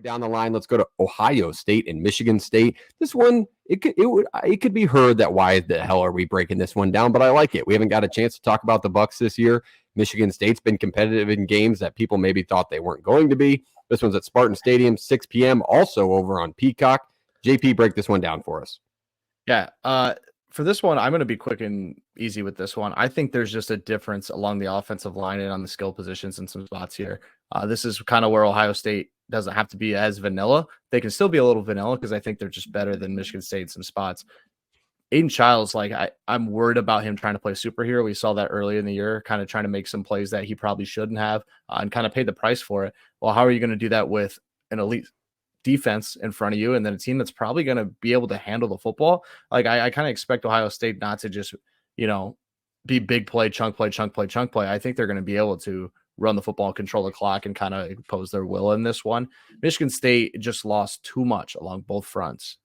Down the line, let's go to Ohio State and Michigan State. This one, it could be heard that why the hell are we breaking this one down? But I like it. We haven't got a chance to talk about the Bucks this year. Michigan State's been competitive in games that people maybe thought they weren't going to be. This one's at Spartan Stadium, 6 p.m., also over on Peacock. JP, break this one down for us. Yeah, for this one, I'm going to be quick and easy with this one. I think there's just a difference along the offensive line and on the skill positions in some spots here. This is kind of where Ohio State doesn't have to be as vanilla. They can still be a little vanilla because I think they're just better than Michigan State in some spots. Aiden Childs, I'm worried about him trying to play superhero. We saw that earlier in the year, kind of trying to make some plays that he probably shouldn't have and kind of paid the price for it. Well, how are you going to do that with an elite defense in front of you and then a team that's probably going to be able to handle the football? I kind of expect Ohio State not to just, be big play, chunk play. I think they're going to be able to run the football, control the clock, and kind of impose their will in this one. Michigan State just lost too much along both fronts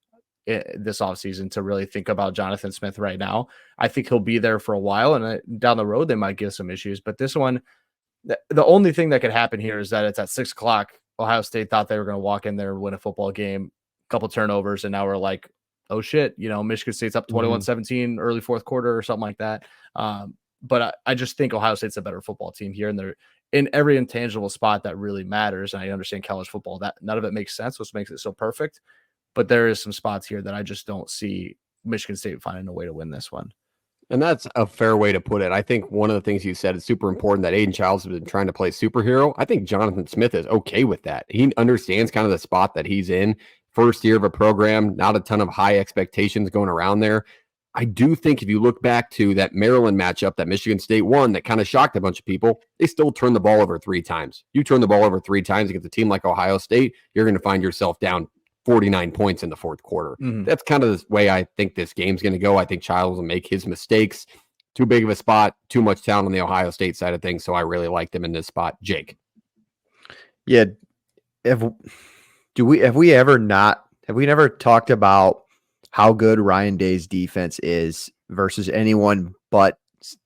this offseason to really think about Jonathan Smith right now. I think he'll be there for a while, and down the road, they might give some issues. But this one, the only thing that could happen here is that it's at 6 o'clock. Ohio State thought they were going to walk in there and win a football game, a couple turnovers, and now we're like, oh shit, Michigan State's up 21-17 early fourth quarter or something like that. But I just think Ohio State's a better football team here, and they're in every intangible spot that really matters. And I understand college football, that none of it makes sense, which makes it so perfect. But there is some spots here that I just don't see Michigan State finding a way to win this one. And that's a fair way to put it. I think one of the things you said is super important, that Aiden Childs has been trying to play superhero. I think Jonathan Smith is okay with that. He understands kind of the spot that he's in. First year of a program, not a ton of high expectations going around there. I do think if you look back to that Maryland matchup that Michigan State won that kind of shocked a bunch of people, they still turned the ball over 3 times. You turn the ball over 3 times against a team like Ohio State, you're going to find yourself down 49 points in the fourth quarter. Mm-hmm. That's kind of the way I think this game's going to go. I think Childs will make his mistakes. Too big of a spot, too much talent on the Ohio State side of things, so I really like them in this spot. Jake. Yeah. Have we never talked about how good Ryan Day's defense is versus anyone but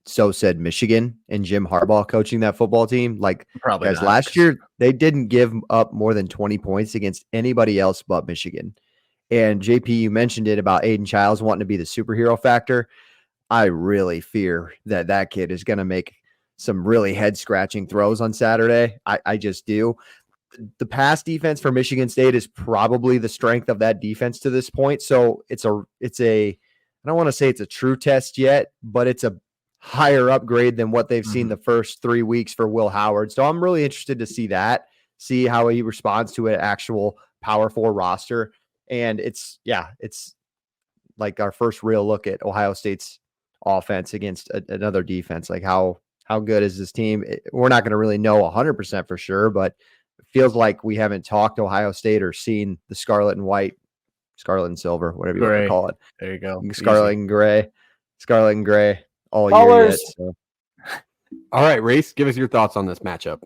said Michigan and Jim Harbaugh coaching that football team? Probably guys, last year they didn't give up more than 20 points against anybody else but Michigan. And JP, you mentioned it about Aiden Childs wanting to be the superhero factor. I really fear that kid is going to make some really head scratching throws on Saturday. I just do. The pass defense for Michigan State is probably the strength of that defense to this point. So it's a, I don't want to say it's a true test yet, but it's a higher upgrade than what they've seen the first 3 weeks for Will Howard. So I'm really interested to see how he responds to an actual Power 4 roster. And it's like our first real look at Ohio State's offense against another defense. Like how good is this team? We're not going to really know 100% for sure, but it feels like we haven't talked Ohio State or seen the scarlet and silver, whatever you want to call it. There you go. Scarlet and gray all year yet. So. All right, Race, give us your thoughts on this matchup.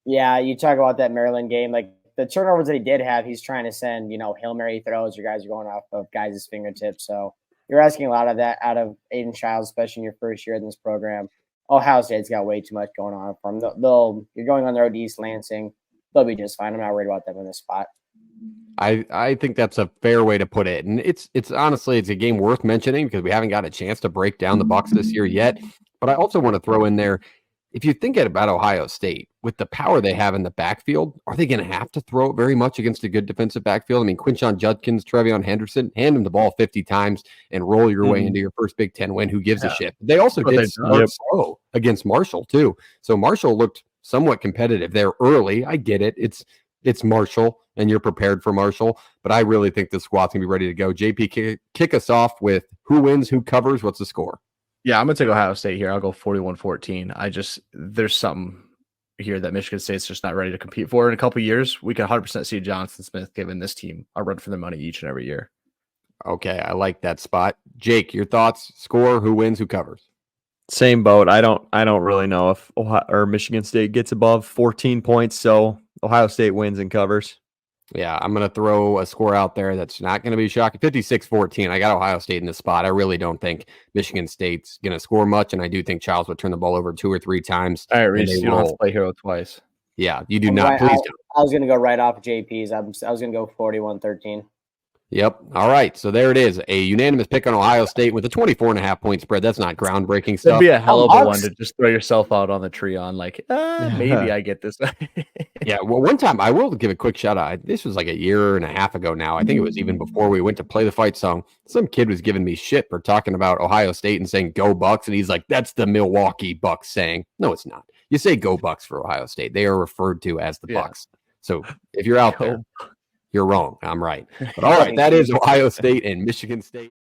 Yeah, you talk about that Maryland game. Like the turnovers that he did have, he's trying to send, Hail Mary throws. You guys are going off of guys' fingertips. So you're asking a lot of that out of Aiden Childs, especially in your first year in this program. Ohio State's got way too much going on for them. You're going on the road to East Lansing. They'll be just fine. I'm not worried about them in this spot. I think that's a fair way to put it. And it's honestly, it's a game worth mentioning because we haven't got a chance to break down the Bucs this year yet. But I also want to throw in there, if you think about Ohio State, with the power they have in the backfield, are they going to have to throw it very much against a good defensive backfield? I mean, Quinshon Judkins, Trevion Henderson, hand them the ball 50 times and roll your way into your first Big Ten win. Who gives a shit? They also did start slow against Marshall, too. So Marshall looked somewhat competitive there early. I get it. It's Marshall, and you're prepared for Marshall. But I really think the squad's going to be ready to go. JP, kick us off with who wins, who covers, what's the score? Yeah, I'm going to take Ohio State here. I'll go 41-14. There's something here that Michigan State's just not ready to compete for. In a couple of years, we can 100% see Jonathan Smith giving this team a run for their money each and every year. Okay, I like that spot. Jake, your thoughts? Score, who wins, who covers? Same boat. I don't really know if Michigan State gets above 14 points, so Ohio State wins and covers. Yeah, I'm going to throw a score out there that's not going to be shocking. 56-14. I got Ohio State in this spot. I really don't think Michigan State's going to score much, and I do think Childs would turn the ball over 2 or 3 times. All right, Reese, you don't have to play hero twice. Yeah, you do not. Please I was going to go right off of JP's. I was going to go 41-13. Yep. All right. So there it is. A unanimous pick on Ohio State with a 24.5 point spread. That's not groundbreaking stuff. That'd be a hell of a one Bucks? to just throw yourself out on the tree on, like, maybe I get this. Yeah. Well, one time I will give a quick shout out. This was like a year and a half ago now. I think it was even before we went to play the fight song. Some kid was giving me shit for talking about Ohio State and saying go Bucks. And he's like, that's the Milwaukee Bucks saying. No, it's not. You say go Bucks for Ohio State. They are referred to as the Yeah. Bucks. So if you're out Go there, you're wrong. I'm right. But all right, that is Ohio State and Michigan State.